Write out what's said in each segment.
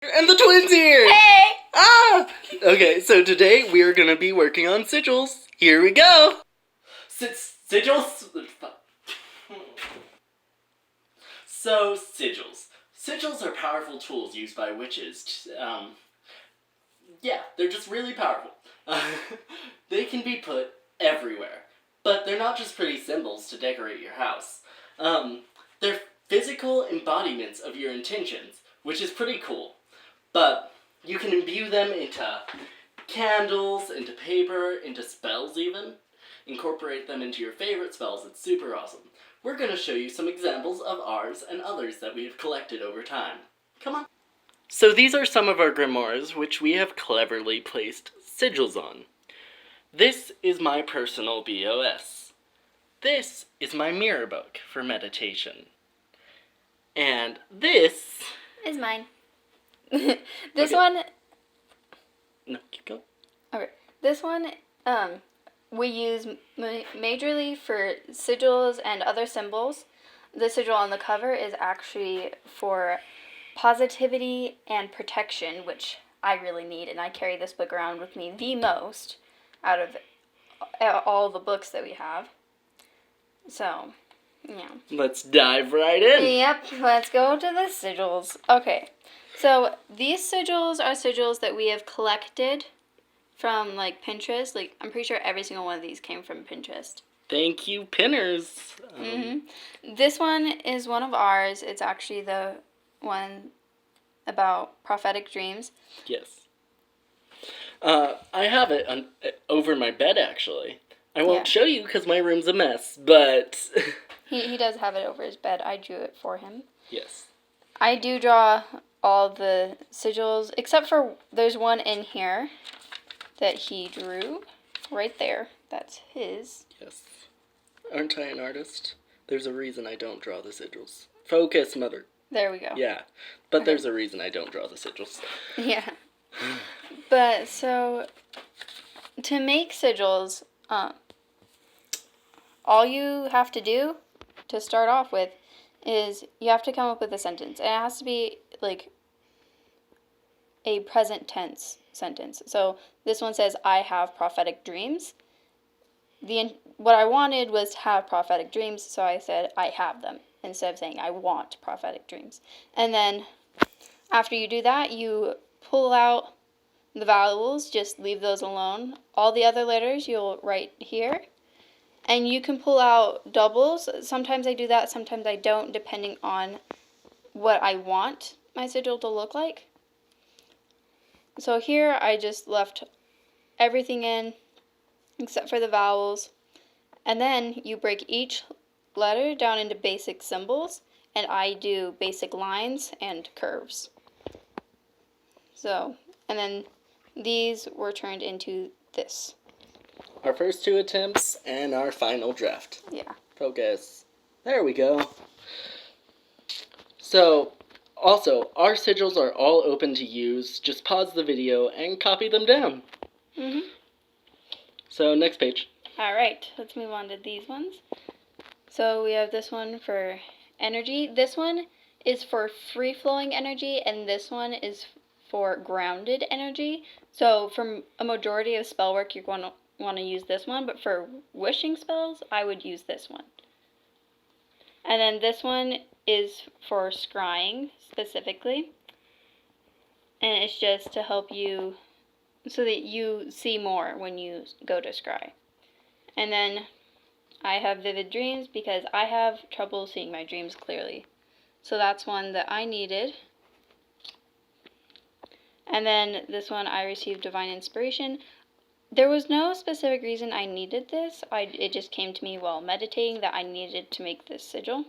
And the twins here! Hey! Ah! Okay, so today we are gonna be working on sigils. Here we go! Sigils? So, sigils. Sigils are powerful tools used by witches. Yeah, they're just really powerful. They can be put everywhere. But they're not just pretty symbols to decorate your house. They're physical embodiments of your intentions, which is pretty cool. But you can imbue them into candles, into paper, into spells even. Incorporate them into your favorite spells. It's super awesome. We're going to show you some examples of ours and others that we have collected over time. Come on. So these are some of our grimoires which we have cleverly placed sigils on. This is my personal BOS. This is my mirror book for meditation. And this is mine. Okay. One... No, keep going. Okay. This one, we use majorly for sigils and other symbols. The sigil on the cover is actually for positivity and protection, which I really need, and I carry this book around with me the most out of all the books that we have. So, yeah. Let's dive right in. Yep, let's go to the sigils. Okay, so these sigils are sigils that we have collected from, like, Pinterest. Like, I'm pretty sure every single one of these came from Pinterest. Thank you, pinners. This one is one of ours. It's actually the one about prophetic dreams. Yes. I have it over my bed, actually. I won't show you because my room's a mess, but... he does have it over his bed. I drew it for him. Yes. I do draw all the sigils, except for there's one in here that he drew. Right there. That's his. Yes. Aren't I an artist? There's a reason I don't draw the sigils. Focus, mother. There we go. Yeah. But there's a reason I don't draw the sigils. Yeah. But, so, to make sigils, all you have to do to start off with is you have to come up with a sentence. And it has to be, like, a present tense sentence. So this one says, I have prophetic dreams. What I wanted was to have prophetic dreams, so I said, I have them, instead of saying, I want prophetic dreams. And then after you do that, you pull out the vowels, just leave those alone. All the other letters you'll write here. And you can pull out doubles. Sometimes I do that, sometimes I don't, depending on what I want my sigil to look like. So here I just left everything in except for the vowels. And then you break each letter down into basic symbols, and I do basic lines and curves. So, and then these were turned into this. Our first two attempts and our final draft. Yeah. Focus. There we go. So, also, our sigils are all open to use. Just pause the video and copy them down. So, next page. Alright, let's move on to these ones. So, we have this one for energy. This one is for free-flowing energy, and this one is for grounded energy. So, for a majority of spell work, you're going to want to use this one, but for wishing spells, I would use this one. And then this one is for scrying, specifically. And it's just to help you, so that you see more when you go to scry. And then I have vivid dreams because I have trouble seeing my dreams clearly. So that's one that I needed. And then this one, I received divine inspiration. There was no specific reason I needed this. It just came to me while meditating that I needed to make this sigil.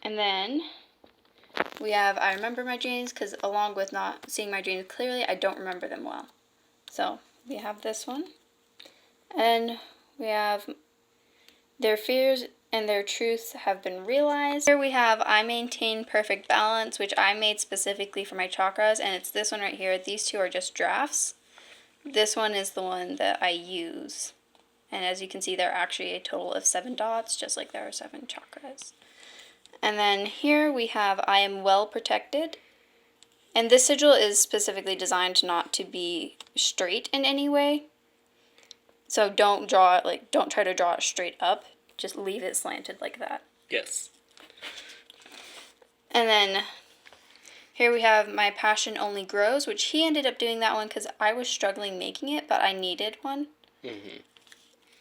And then we have I remember my dreams, because along with not seeing my dreams clearly, I don't remember them well. So we have this one. And we have their fears and their truths have been realized. Here we have I maintain perfect balance, which I made specifically for my chakras, and it's this one right here. These two are just drafts. This one is the one that I use. And as you can see, there are actually a total of 7 dots, just like there are 7 chakras. And then here we have I am well protected. And this sigil is specifically designed not to be straight in any way. So don't draw it, like, don't try to draw it straight up. Just leave it slanted like that. Yes. And then here we have My Passion Only Grows, which he ended up doing that one because I was struggling making it, but I needed one. Mm-hmm.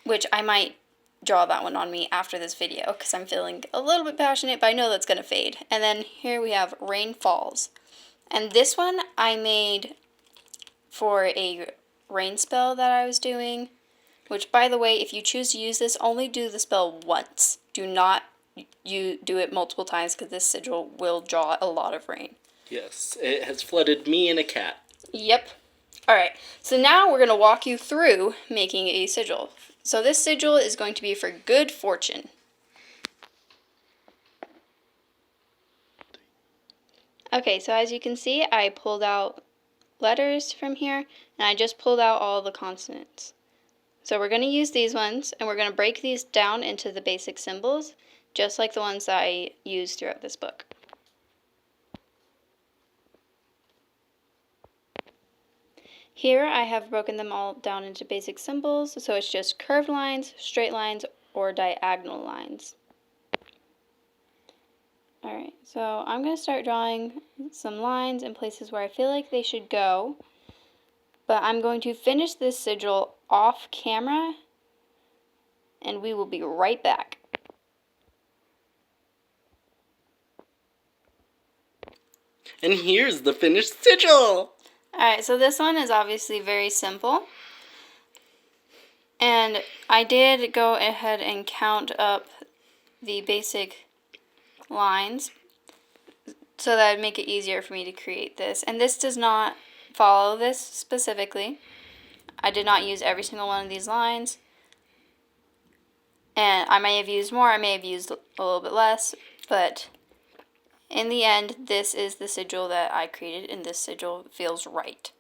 Which I might draw that one on me after this video because I'm feeling a little bit passionate, but I know that's going to fade. And then here we have Rain Falls. And this one I made for a rain spell that I was doing, which, by the way, if you choose to use this, only do the spell once. Do not do it multiple times because this sigil will draw a lot of rain. Yes, it has flooded me and a cat. Yep. Alright, so now we're going to walk you through making a sigil. So this sigil is going to be for good fortune. Okay, so as you can see, I pulled out letters from here, and I just pulled out all the consonants. So we're going to use these ones, and we're going to break these down into the basic symbols, just like the ones that I use throughout this book. Here I have broken them all down into basic symbols, so it's just curved lines, straight lines, or diagonal lines. Alright, so I'm going to start drawing some lines in places where I feel like they should go, but I'm going to finish this sigil off camera, and we will be right back. And here's the finished sigil! Alright, so this one is obviously very simple. And I did go ahead and count up the basic lines so that would make it easier for me to create this. And this does not follow this specifically. I did not use every single one of these lines. And I may have used more, I may have used a little bit less, but in the end, this is the sigil that I created, and this sigil feels right.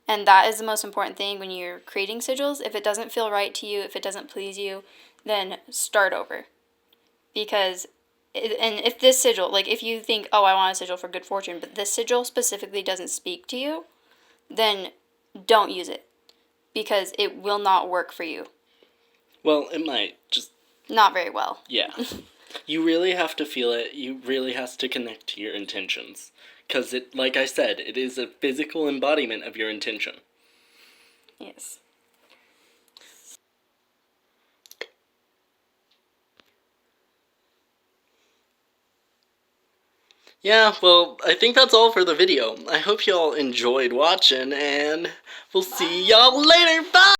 And that is the most important thing when you're creating sigils. If it doesn't feel right to you, if it doesn't please you, then start over. Because, and if this sigil, like if you think, oh, I want a sigil for good fortune, but this sigil specifically doesn't speak to you, then don't use it. Because it will not work for you. Well, it might, just... Not very well. Yeah. You really have to feel it. You really has to connect to your intentions. Because it, like I said, it is a physical embodiment of your intention. Yes. Yeah, well, I think that's all for the video. I hope y'all enjoyed watching, and we'll see y'all later. Bye!